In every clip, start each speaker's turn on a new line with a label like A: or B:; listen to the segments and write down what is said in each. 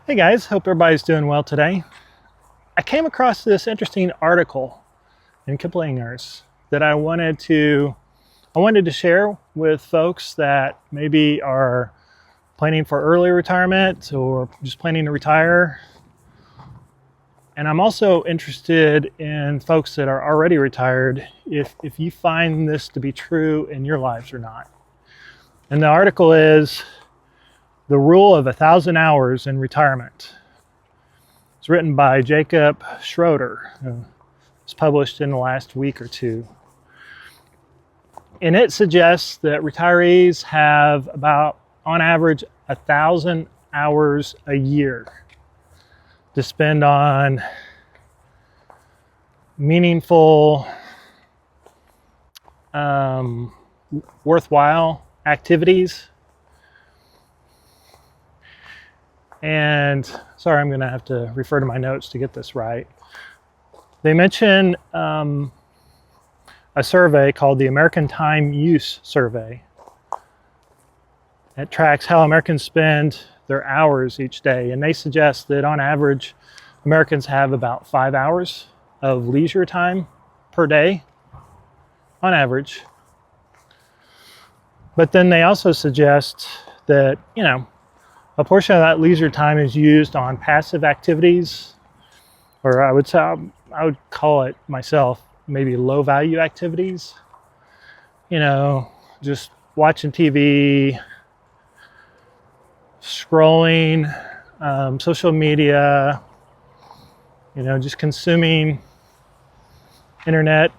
A: Hey guys, hope everybody's doing well today. I came across this interesting article in Kiplinger's that I wanted to share with folks that maybe are planning for early retirement or just planning to retire. And I'm also interested in folks that are already retired if you find this to be true in your lives or not. And the article is The Rule of 1,000 Hours in Retirement. It's written by Schroeder. It's published in the last week or two. And it suggests that retirees have about, on average, 1,000 hours a year to spend on meaningful, worthwhile activities. And sorry, I'm going to have to refer to my notes to get this right. They mention a survey called the American Time Use Survey. It tracks how Americans spend their hours each day, and they suggest that on average, Americans have about 5 hours of leisure time per day, on average. But then they also suggest that, a portion of that leisure time is used on passive activities, or I would call it myself, maybe low value activities. Just watching TV, scrolling, social media, just consuming internet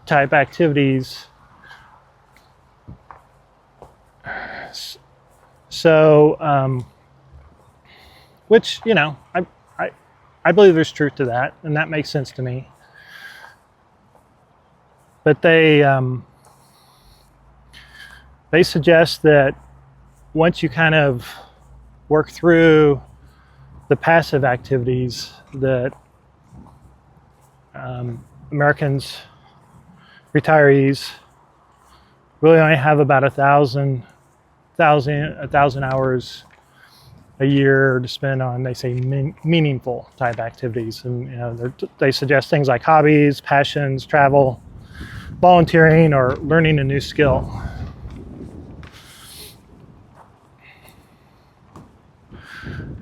A: type activities. So, which, I believe there's truth to that, and that makes sense to me. But they suggest that once you kind of work through the passive activities that Americans, retirees, really only have about 1,000 hours a year to spend on, they say, meaningful type activities. And they suggest things like hobbies, passions, travel, volunteering, or learning a new skill.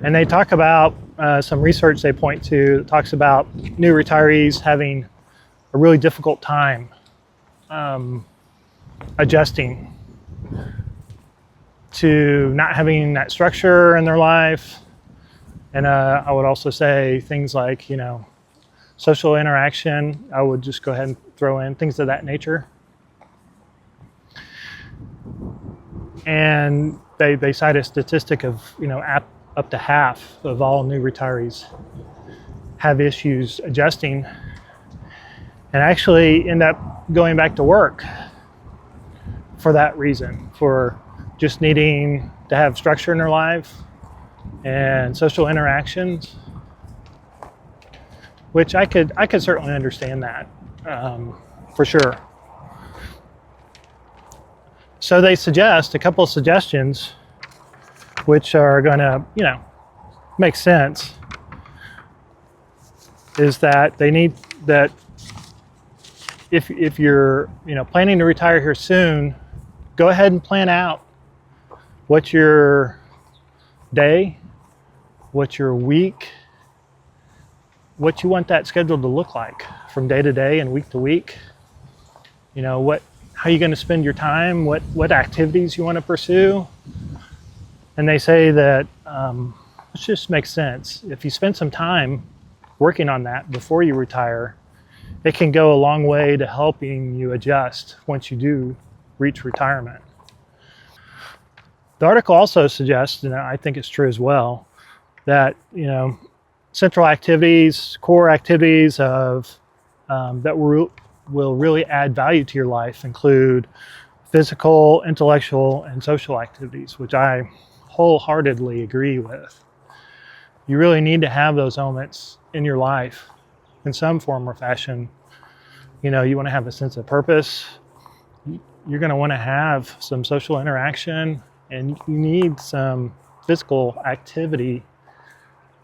A: And they talk about some research they point to that talks about new retirees having a really difficult time adjusting to not having that structure in their life. And I would also say things like, social interaction. I would just go ahead and throw in things of that nature. And they cite a statistic of, up to half of all new retirees have issues adjusting and actually end up going back to work for that reason, for just needing to have structure in their life and social interactions, which I could certainly understand that for sure. So they suggest a couple of suggestions which are going to, make sense, is that they need that if you're, planning to retire here soon, go ahead and plan out what your day, what your week, what you want that schedule to look like from day to day and week to week. How you're going to spend your time, what activities you want to pursue. And they say that it just makes sense. If you spend some time working on that before you retire, it can go a long way to helping you adjust once you do reach retirement. The article also suggests, and I think it's true as well, that central activities, core activities of that will really add value to your life include physical, intellectual, and social activities, which I wholeheartedly agree with. You really need to have those elements in your life in some form or fashion. You want to have a sense of purpose. You're going to want to have some social interaction, and you need some physical activity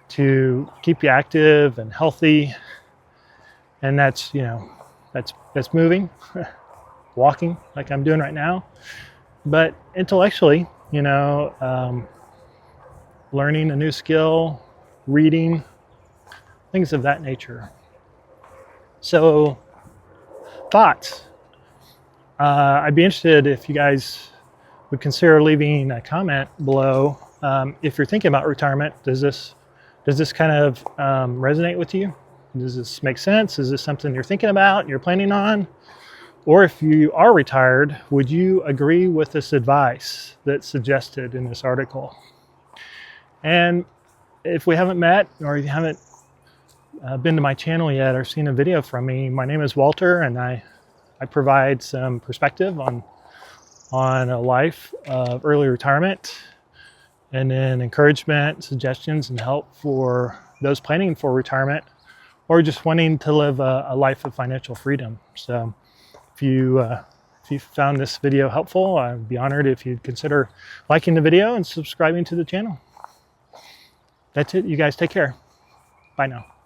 A: to keep you active and healthy. And that's, you know, that's moving, walking like I'm doing right now. But intellectually, you know, learning a new skill, reading, things of that nature. So, thoughts. I'd be interested if you guys would consider leaving a comment below. If you're thinking about retirement, does this kind of resonate with you? Does this make sense? Is this something you're thinking about, you're planning on? Or if you are retired, would you agree with this advice that's suggested in this article? And if we haven't met, or you haven't been to my channel yet or seen a video from me, my name is Walter, and I provide some perspective on a life of early retirement, and then encouragement, suggestions, and help for those planning for retirement or just wanting to live a life of financial freedom. So if you found this video helpful, I'd be honored if you'd consider liking the video and subscribing to the channel. That's it. You guys take care. Bye now.